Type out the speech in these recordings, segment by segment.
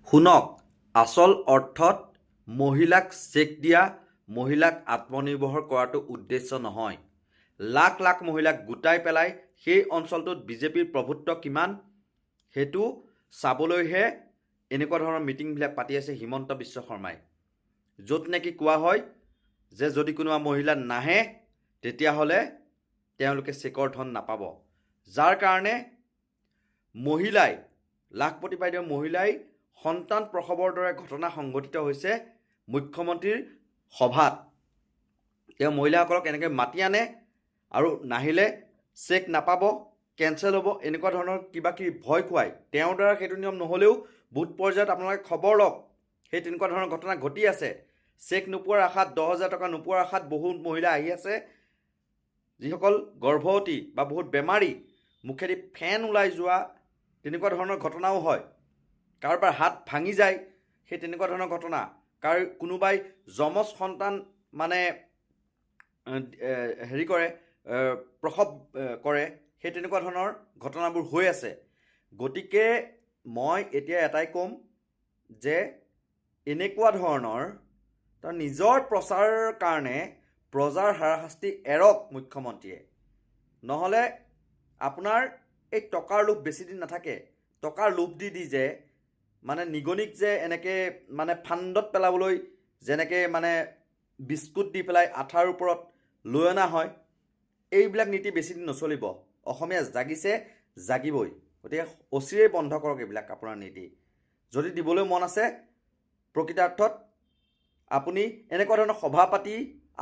শুনক, আচল অৰ্থত মহিলাক চেক দিয়া, মহিলাক আত্মনিৰ্ভৰ কৰাটো উদ্দেশ্য নহয়। লাখ লাখ মহিলাক গোটাই পেলাই সেই অঞ্চলটোত বিজেপিৰ প্ৰভুত্ব কিমান সেইটো চাবলৈহে এনেকুৱা ধৰণৰ মিটিংবিলাক পাতি আছে হিমন্ত বিশ্ব শৰ্মাই, য'ত নেকি কোৱা হয় যে যদি কোনোবা মহিলা নাহে তেতিয়াহ'লে তেওঁলোকে চেকৰ ধন নাপাব। যাৰ কাৰণে মহিলাই, লাখপতি বাইদেউ মহিলাই সন্তান প্ৰসৱৰ দৰে ঘটনা সংঘটিত হৈছে মুখ্যমন্ত্ৰীৰ সভাত। তেওঁ মহিলাসকলক এনেকৈ মাতি আনে আৰু নাহিলে চেক নাপাব, কেঞ্চেল হ'ব, এনেকুৱা ধৰণৰ কিবা কিবি ভয় খুৱায়। তেওঁৰ দ্বাৰা সেইটো নিয়ম নহ'লেও বুথ পৰ্যায়ত আপোনালোকে খবৰ লওক, সেই তেনেকুৱা ধৰণৰ ঘটনা ঘটি আছে। চেক নোপোৱাৰ আশাত, 10,000 টকা নোপোৱাৰ আশাত বহুত মহিলা আহি আছে, যিসকল গৰ্ভৱতী বা বহুত বেমাৰী, মুখেদি ফেন ওলাই যোৱা তেনেকুৱা ধৰণৰ ঘটনাও হয়। কাৰোবাৰ হাত ভাঙি যায়, সেই তেনেকুৱা ধৰণৰ ঘটনা। কোনোবাই যমজ সন্তান মানে প্ৰসৱ কৰে, সেই তেনেকুৱা ধৰণৰ ঘটনাবোৰ হৈ আছে। গতিকে মই এতিয়া এটাই ক'ম যে এনেকুৱা ধৰণৰ নিজৰ প্ৰচাৰৰ কাৰণে প্ৰজাৰ হাৰাশাস্তি এৰক মুখ্যমন্ত্ৰীয়ে, নহ'লে আপোনাৰ এই টকাৰ লোভ বেছি দিন নাথাকে। টকাৰ লোভ দি যে মানে নিগনিক যে এনেকৈ মানে ফান্দত পেলাবলৈ যেনেকৈ মানে বিস্কুট দি পেলাই আঠাৰ ওপৰত লৈ অনা হয়, এইবিলাক নীতি বেছিদিন নচলিব। অসমীয়া জাগিছে, জাগিবই। গতিকে অচিৰেই বন্ধ কৰক এইবিলাক আপোনাৰ নীতি। যদি দিবলৈ মন আছে প্ৰকৃতাৰ্থত আপুনি এনেকুৱা ধৰণৰ সভা পাতি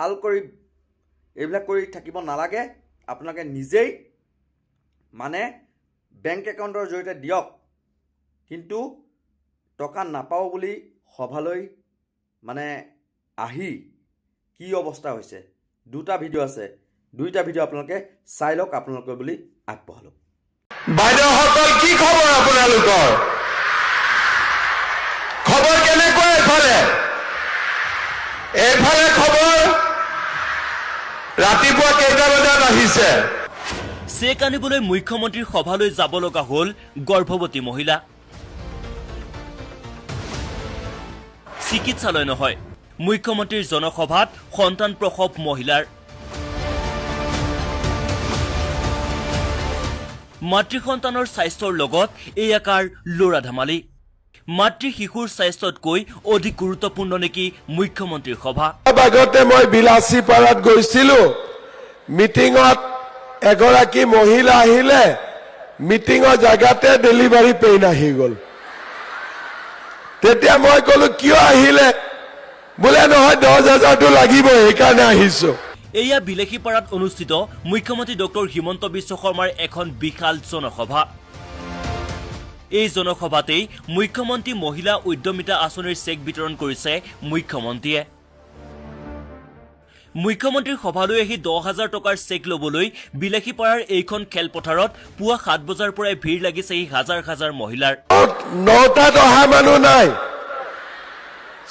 আল কৰি এইবিলাক কৰি থাকিব নালাগে। আপোনালোকে নিজেই মানে বেংক একাউণ্টৰ জৰিয়তে দিয়ক, কিন্তু টকা নাপাওঁ বুলি সভালৈ মানে আহি কি অৱস্থা হৈছে। দুটা ভিডিঅ' আছে, দুইটা ভিডিঅ' আপোনালোকে চাই লওক, আপোনালোকে বুলি আগবঢ়ালোঁ। বাইদেউসকল, কি খবৰ আপোনালোকৰ? খবৰ কেনেকুৱা? এইফালে খবৰ ৰাতিপুৱা কেইটা বজাত আহিছে? চেক আনিবলৈ মুখ্যমন্ত্ৰীৰ সভালৈ যাব লগা হ'ল গৰ্ভৱতী মহিলা। চিকিৎসালয় নহয়, মুখ্যমন্ত্ৰীৰ জনসভাত সন্তান প্ৰসৱ মহিলাৰ। মাতৃ সন্তানৰ স্বাস্থ্যৰ লগত এই আকাৰ ল'ৰা ধেমালি। মাতৃ শিশুৰ স্বাস্থ্যতকৈ অধিক গুৰুত্বপূৰ্ণ নেকি মুখ্যমন্ত্ৰীৰ সভা? আগতে মই বিলাসীপাৰাত গৈছিলো, মিটিঙত এগৰাকী মহিলা আহিলে, মিটিঙৰ জেগাতে ডেলিভাৰী পেইন আহি গ'ল। তেতিয়া মই ক'লো কিয় আহিলে? বোলে নহয় 10,000টো লাগিব, সেইকাৰণে আহিছো। এয়া বিলাসীপাৰাত অনুষ্ঠিত মুখ্যমন্ত্ৰী ডক্টৰ হিমন্ত বিশ্ব শৰ্মাৰ এখন বিশাল জনসভা। এই জনসভাতেই মুখ্যমন্ত্ৰী মহিলা উদ্যমিতা আঁচনিৰ চেক বিতৰণ কৰিছে মুখ্যমন্ত্ৰীয়ে। মুখ্যমন্ত্ৰীৰ সভালৈ আহি 10,000 টকাৰ চেক ল'বলৈ বিলাসীপাৰাৰ এইখন খেলপথাৰত পুৱা 7 বজাৰ পৰাই ভিৰ লাগিছে এই হাজাৰ হাজাৰ মহিলাৰ। 9টাত অহা মানুহ নাই,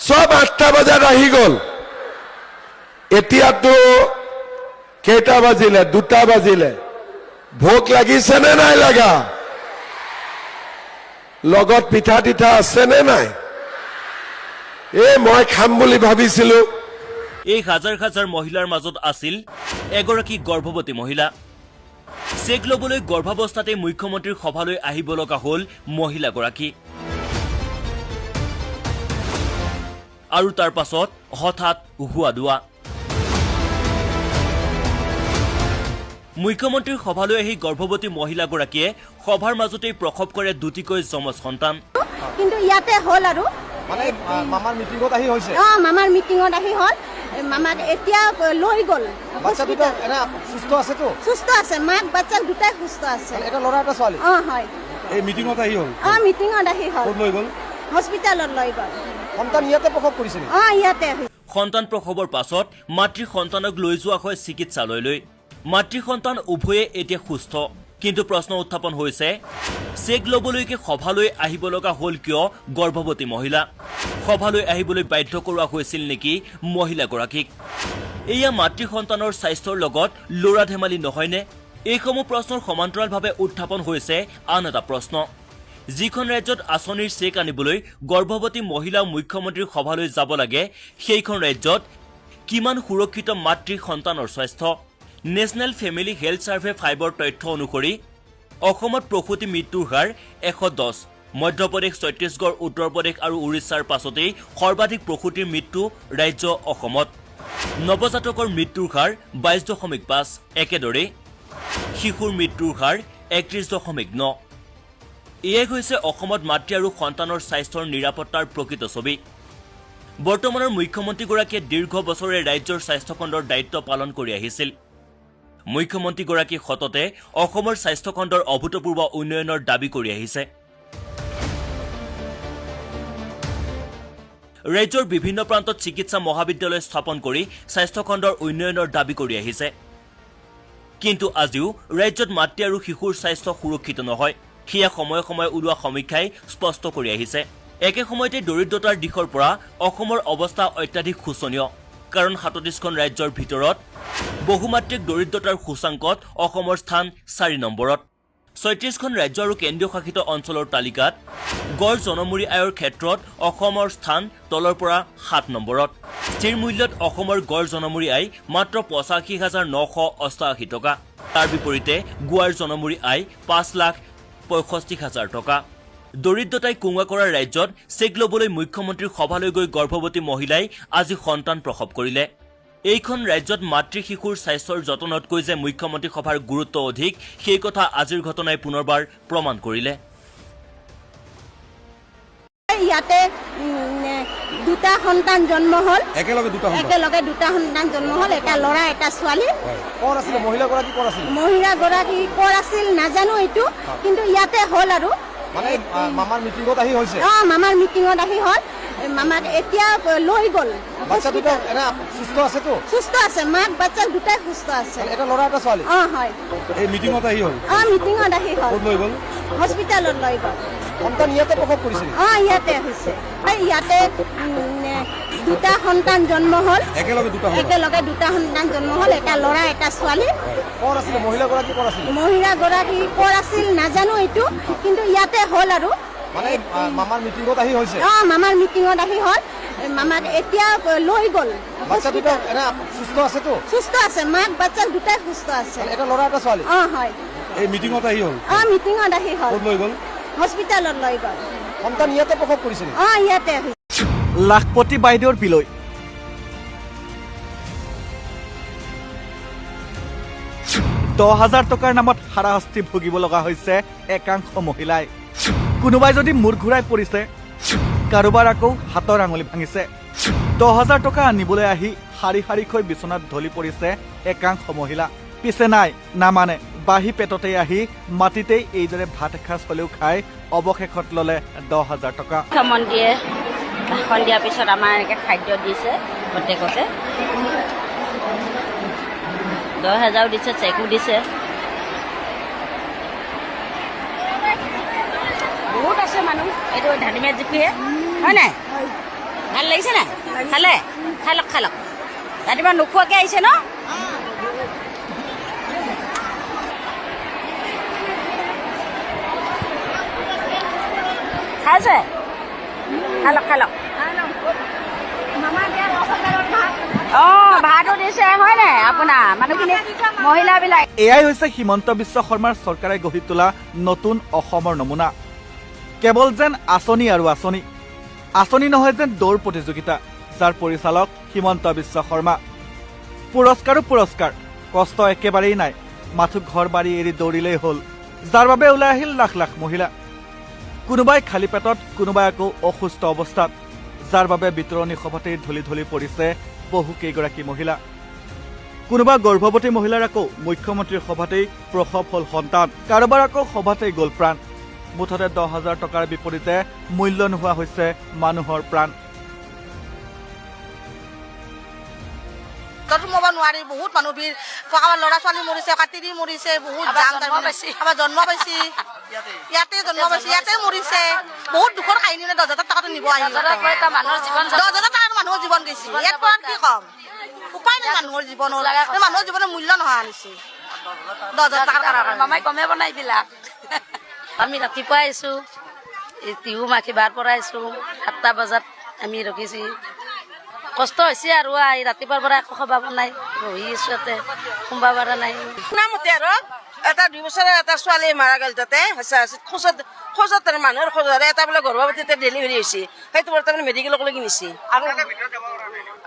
চব 8টা বজাত আহি গ'ল। এতিয়াতো কেইটা বাজিলে? 2টা বাজিলে। ভোক লাগিছে নে নাই লাগা? লগত পিঠা তিঠা আছে নে নাই? মই খাম বুলি ভাবিছিলো। এই হাজাৰ হাজাৰ মহিলাৰ মাজত আছিল এগৰাকী গৰ্ভৱতী মহিলা। চেক ল'বলৈ গৰ্ভাৱস্থাতে মুখ্যমন্ত্ৰীৰ সভালৈ আহিব লগা হ'ল মহিলাগৰাকী। আৰু তাৰ পাছত হঠাৎ হুৱা দোৱা। মুখ্যমন্ত্ৰীৰ সভালৈ আহি গৰ্ভৱতী মহিলাগৰাকীয়ে সভাৰ মাজতেই প্ৰসৱ কৰে দুটিকৈ যমজ সন্তান। কিন্তু ইয়াতে হ'ল আৰু মানে মামাৰ মিটিঙত আহি হৈছে। মামাৰ মিটিঙত আহি হ'ল, মামাক এতিয়া লৈ গ'ল। বাচ্চা দুটা এনে সুস্থ আছে তো? সুস্থ আছে, মাক বাচ্চা দুটাই সুস্থ আছে। এটা ল'ৰা এটা ছোৱালী? হয়। এই মিটিঙত আহি হ'ল? মিটিঙত আহি হ'ল। ক'ত লৈ গ'ল? হস্পিটালত লৈ গ'ল। সন্তান ইয়াতে প্ৰসৱ কৰিছে নেকি? ইয়াতে। সন্তান প্ৰসৱৰ পাছত মাতৃ সন্তানক লৈ যোৱা হয় চিকিৎসালয়লৈ। মাতৃ সন্তান উভয়ে এতিয়া সুস্থ, কিন্তু প্ৰশ্ন উত্থাপন হৈছে চেক ল'বলৈকে সভালৈ আহিব লগা হ'ল কিয় গৰ্ভৱতী মহিলা? সভালৈ আহিবলৈ বাধ্য কৰোৱা হৈছিল নেকি মহিলাগৰাকীক? এয়া মাতৃ সন্তানৰ স্বাস্থ্যৰ লগত ল'ৰা ধেমালি নহয়নে? এইসমূহ প্ৰশ্নৰ সমান্তৰালভাৱে উত্থাপন হৈছে আন এটা প্ৰশ্ন, যিখন ৰাজ্যত আঁচনিৰ চেক আনিবলৈ গৰ্ভৱতী মহিলা মুখ্যমন্ত্ৰীৰ সভালৈ যাব লাগে সেইখন ৰাজ্যত কিমান সুৰক্ষিত মাতৃ সন্তানৰ স্বাস্থ্য নেশ্যনেল ফেমিলি হেল্থ ছাৰ্ভে 5ৰ তথ্য অনুসৰি অসমত প্ৰসূতি মৃত্যুৰ হাৰ 110 মধ্যপ্ৰদেশ ছত্তীশগড় উত্তৰ প্ৰদেশ আৰু উৰিষ্যাৰ পাছতেই সৰ্বাধিক প্ৰসূতিৰ মৃত্যু ৰাজ্য অসমত নৱজাতকৰ মৃত্যুৰ হাৰ 22.5 একেদৰে শিশুৰ মৃত্যুৰ হাৰ 31.9 এয়াই হৈছে অসমত মাতৃ আৰু সন্তানৰ স্বাস্থ্যৰ নিৰাপত্তাৰ প্ৰকৃত ছবি বৰ্তমানৰ মুখ্যমন্ত্ৰীগৰাকীয়ে দীৰ্ঘ বছৰে ৰাজ্যৰ স্বাস্থ্যখণ্ডৰ দায়িত্ব পালন কৰি আহিছিল মুখ্যমন্ত্ৰীগৰাকীৰ সততে অসমৰ স্বাস্থ্যখণ্ডৰ অভূতপূৰ্ব উন্নয়নৰ দাবী কৰি আহিছে ৰাজ্যৰ বিভিন্ন প্ৰান্তত চিকিৎসা মহাবিদ্যালয় স্থাপন কৰি স্বাস্থ্যখণ্ডৰ উন্নয়নৰ দাবী কৰি আহিছে কিন্তু আজিও ৰাজ্যত মাতৃ আৰু শিশুৰ স্বাস্থ্য সুৰক্ষিত নহয় সেয়া সময়ে সময়ে ওলোৱা সমীক্ষাই স্পষ্ট কৰি আহিছে একে সময়তে দৰিদ্ৰতাৰ দিশৰ পৰা অসমৰ অৱস্থা অত্যাধিক শোচনীয় কাৰণ 37খন ৰাজ্যৰ ভিতৰত বহুমাত্ৰিক দৰিদ্ৰতাৰ সূচাংকত অসমৰ স্থান 4 নম্বৰত 36খন ৰাজ্য আৰু কেন্দ্ৰীয় শাসিত অঞ্চলৰ তালিকাত গড় জনমূৰি আয়ৰ ক্ষেত্ৰত অসমৰ স্থান তলৰ পৰা 7 নম্বৰত স্থিৰ মূল্যত অসমৰ গড় জনমূৰি আয় মাত্ৰ 85,988 টকা তাৰ বিপৰীতে গোৱাৰ জনমূৰি আয় 5,65,000 টকা দৰিদ্ৰতাই কুঙা কৰা ৰাজ্যত চেক ল'বলৈ মুখ্যমন্ত্ৰীৰ সভালৈ গৈ গৰ্ভৱতী মহিলাই আজি সন্তান প্ৰসৱ কৰিলে এইখন ৰাজ্যত মাতৃ শিশুৰ স্বাস্থ্যৰ যতনতকৈ যে মুখ্যমন্ত্ৰী সভাৰ গুৰুত্ব অধিক সেই কথা আজিৰ ঘটনাই পুনৰবাৰ প্ৰমাণ কৰিলে ইয়াতে দুটা সন্তান জন্ম হল একেলগে দুটা সন্তান জন্ম হল এটা ল'ৰা এটা ছোৱালী কোন আছিল মহিলাগৰাকী কোন আছিল মহিলাগৰাকী ক'ৰ আছিল নাজানো এইটো কিন্তু ইয়াতে হ'ল আৰু মানে মামাৰ মিটিঙত আহি হৈছে মামাৰ মিটিঙত আহি হ'ল মামাক এতিয়া লৈ গ'ল বাচ্চা দুটা এনে সুস্থ আছে তো সুস্থ আছে মাক বাচ্চা দুটাই সুস্থ আছে এটা ল'ৰা এটা ছোৱালী হয় এই মিটিঙত আহি হ'ল মিটিঙত আহি হ'ল ক'ত লৈ গ'ল হস্পিটালত লৈ গ'ল সন্তান ইয়াতে প্ৰসৱ কৰিছিল ইয়াতে হৈছে ইয়াতে দুটা সন্তান জন্ম হ'ল একেলগে দুটা সন্তান জন্ম হ'ল এটা ল'ৰা এটা ছোৱালী কোন আছিল মহিলাগৰাকী কোন আছিল মহিলাগৰাকী ক'ৰ আছিল নাজানো এইটো কিন্তু ইয়াতে হ'ল আৰু মানে মামাৰ মিটিঙত আহি হৈছে মামাৰ মিটিঙত আহি হ'ল মামাক এতিয়া লৈ গ'ল বাচ্চা দুটা এনে সুস্থ আছে তো সুস্থ আছে মাক বাচ্চা দুটাই সুস্থ আছে এটা ল'ৰা এটা ছোৱালী হয় এই মিটিঙত আহি হ'ল মিটিঙত আহি হ'ল ক'ত লৈ গ'ল হস্পিটালত লৈ গ'ল সন্তান ইয়াতে প্ৰসৱ কৰিছিল ইয়াতে হৈছে লাখপতি বাইদেউৰ বিলৈ 10,000 টকাৰ নামত হাৰাশাস্তি ভুগিব লগা হৈছে একাংশ মহিলাই কোনোবাই যদি মূৰ ঘূৰাই পৰিছে কাৰোবাৰ আকৌ হাতৰ আঙুলি ভাঙিছে 10,000 টকা আনিবলৈ আহি শাৰী শাৰীকৈ বিচনাত ঢলি পৰিছে একাংশ মহিলা পিছে নাই নামানে বাহি পেটতে আহি মাটিতেই এইদৰে ভাত এসাঁজ হ'লেও খাই অৱশেষত ল'লে 10,000 টকা মুখ্যমন্ত্ৰীয়ে ভাষণ দিয়াৰ পিছত আমাৰ এনেকৈ খাদ্য দিছে প্ৰত্যেকতে 10,000 দিছে চেকো দিছে বহুত আছে মানুহ এইটো ধানিমা জিপিহে হয় নাই ভাল লাগিছে নাই খালে খাই লওক ৰাতিপুৱা নোখোৱাকৈ আহিছে ন খাইছে খাই লওক ভাতো দিছে হয় নাই আপোনাৰ মানুহখিনি মহিলাবিলাক এয়াই হৈছে হিমন্ত বিশ্ব শৰ্মাৰ চৰকাৰে গঢ়ি তোলা নতুন অসমৰ নমুনা কেৱল যেন আঁচনি আৰু আঁচনি নহয় যেন দৌৰ প্ৰতিযোগিতা যাৰ পৰিচালক হিমন্ত বিশ্ব শৰ্মা পুৰস্কাৰ কষ্ট একেবাৰেই নাই মাথো ঘৰ বাৰী এৰি দৌৰিলেই হ'ল যাৰ বাবে ওলাই আহিল লাখ লাখ মহিলা কোনোবাই খালী পেটত কোনোবাই আকৌ অসুস্থ অৱস্থাত যাৰ বাবে বিতৰণী সভাতেই ঢলি ঢলি পৰিছে বহু কেইগৰাকী মহিলা কোনোবা গৰ্ভৱতী মহিলাৰ আকৌ মুখ্যমন্ত্ৰীৰ সভাতেই প্ৰসৱ হ'ল সন্তান কাৰোবাৰ আকৌ সভাতেই গ'ল প্ৰাণ মুঠতে 10,000 টকাৰ বিপৰীতে মূল্য নোহোৱা হৈছে মানুহৰ প্ৰাণ সোমাব নোৱাৰি বহুত মানুহ ভিৰ আমাৰ ল'ৰা ছোৱালী মৰিছে কাটি দি মৰিছে বহুত আমাৰ জন্ম পাইছে ইয়াতে মৰিছে বহুত দুখৰ কাহিনী 10,000 টকাটো নিব আহিল 10,000 টকাৰ মানুহৰ জীৱন গৈছে ইয়াৰ পৰা কি কম উপায় নাই মানুহৰ জীৱনৰ মূল্য নোহোৱা আনিছে 10,000 টকাৰ কাৰণে মামাই কমে বনাই দিলাক আমি ৰাতিপুৱা আহিছোঁ এই টিহু মাখিবাৰ পৰা আহিছোঁ 7টা বজাত আমি ৰখিছোঁ কষ্ট হৈছে আৰু ৰাতিপুৱাৰ পৰা একো খবৰ নাই ৰহি আছোঁ ইয়াতে সোমবাৰ পৰা নাই শুনামতে আৰু এটা 2 বছৰৰ এটা ছোৱালী মাৰা গ'ল তাতে খোজত মানুহৰ খোজৰে এটা বোলে গৰ্ভৱতীতে ডেলিভাৰী হৈছে সেইটো বৰ্তমান মেডিকেলক লৈ নিছে আৰু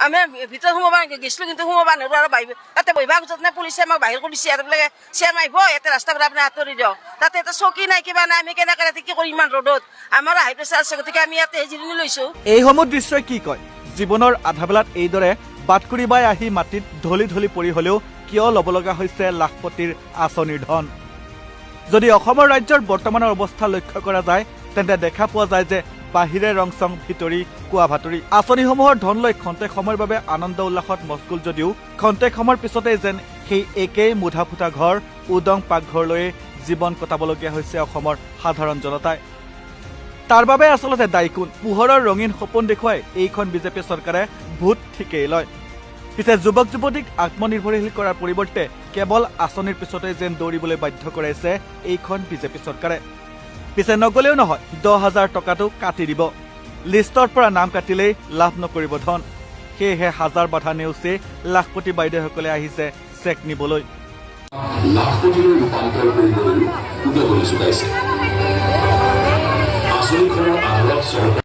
আমি ভিতৰত সোমাব গৈছিলোঁ কিন্তু সোমাব নোৱাৰোঁ আৰু বাহিৰ তাতে বহিবা খোজত নাই পুলিচে আমাক বাহিৰ কৰি দিছে আৰু বোলে চিয়াৰ মাৰিব ইয়াতে ৰাস্তাৰ পৰা আপুনি আঁতৰি দিয়ক তাতে এটা চকী নাই কিবা নাই আমি কেনেকৈ ৰাতি কি কৰি ইমান ৰ'দত আমাৰ হাই প্ৰেছাৰ আছে গতিকে আমি ইয়াতে জিৰণি লৈছোঁ এইসমূহ দৃশ্যই কি কয় জীৱনৰ আধাবেলাত এইদৰে বাটকুৰি বাই আহি মাটিত ঢলি ঢলি পৰি হলেও কিয় ল'ব লগা হৈছে লাখপতিৰ আঁচনিৰ ধন যদি অসমৰ ৰাজ্যৰ বৰ্তমানৰ অৱস্থা লক্ষ্য কৰা যায় তেন্তে দেখা পোৱা যায় যে বাহিৰে ৰংচং ভিতৰি কোৱা ভাতৰি আঁচনিসমূহৰ ধন লৈ খন্তেক সময়ৰ বাবে আনন্দ উল্লাসত মস্কুল যদিও খন্তেক সময়ৰ পিছতে যেন সেই একেই মুধা ফুটা ঘৰ উদং পাকঘৰলৈয়ে জীৱন কটাবলগীয়া হৈছে অসমৰ সাধাৰণ জনতাই তাৰ বাবে আচলতে দায়ী কোন পোহৰৰ ৰঙীন সপোন দেখুৱাই এইখন বিজেপি চৰকাৰে ভোট ঠিকেই লয় পিছে যুৱক যুৱতীক আত্মনিৰ্ভৰশীল কৰাৰ পৰিৱৰ্তে কেৱল আঁচনিৰ পিছতে যেন দৌৰিবলৈ বাধ্য কৰাইছে এইখন বিজেপি চৰকাৰে পিছে নগলেও নহয় 10,000 টকাটো কাটি দিব লিষ্টৰ পৰা নাম কাটিলেই লাভ নকৰিব ধন সেয়েহে হাজাৰ বাধা নেওচি লাখপতি বাইদেউসকলে আহিছে চেক নিবলৈ লাখপতিলৈ ৰূপান্তৰ কৰিবলৈ উদগনি যোগাইছে আঁচনিখনৰ আধাৰত চৰকাৰ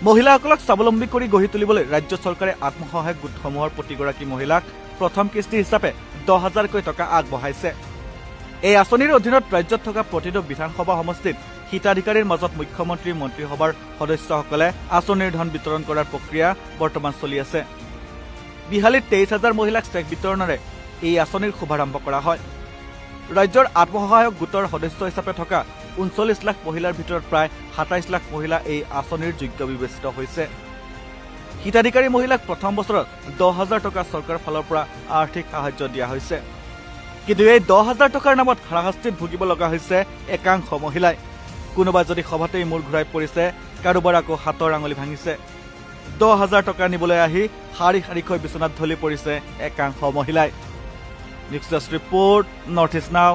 মহিলাসকলক স্বাৱলম্বী কৰি গঢ়ি তুলিবলৈ ৰাজ্য চৰকাৰে আত্মসহায়ক গোটসমূহৰ প্ৰতিগৰাকী মহিলাক প্ৰথম কিস্তি হিচাপে 10,000কৈ টকা আগবঢ়াইছে এই আঁচনিৰ অধীনত ৰাজ্যত থকা প্ৰতিটো বিধানসভা সমষ্টিত হিতাধিকাৰীৰ মাজত মুখ্যমন্ত্ৰী মন্ত্ৰীসভাৰ সদস্যসকলে আঁচনিৰ ধন বিতৰণ কৰাৰ প্ৰক্ৰিয়া বৰ্তমান চলি আছে বিহালীত 23,000 মহিলাক চেক বিতৰণেৰে এই আঁচনিৰ শুভাৰম্ভ কৰা হয় ৰাজ্যৰ আত্মসহায়ক গোটৰ সদস্য হিচাপে থকা 39 লাখ মহিলাৰ ভিতৰত প্ৰায় 27 লাখ মহিলা এই আঁচনিৰ যোগ্য বিবেচিত হৈছে হিতাধিকাৰী মহিলাক প্ৰথম বছৰত 10,000 টকা চৰকাৰৰ ফালৰ পৰা আৰ্থিক সাহায্য দিয়া হৈছে কিন্তু এই 10,000 টকাৰ নামত হাৰাশাস্তিত ভুগিব লগা হৈছে একাংশ মহিলাই কোনোবা যদি সভাতেই মূৰ ঘূৰাই পৰিছে কাৰোবাৰ আকৌ হাতৰ আঙুলি ভাঙিছে 10,000 টকা নিবলৈ আহি শাৰী শাৰীকৈ বিচনাত ঢলি পৰিছে একাংশ মহিলাই নিউজ ৰিপৰ্ট নৰ্থ ইষ্ট নাও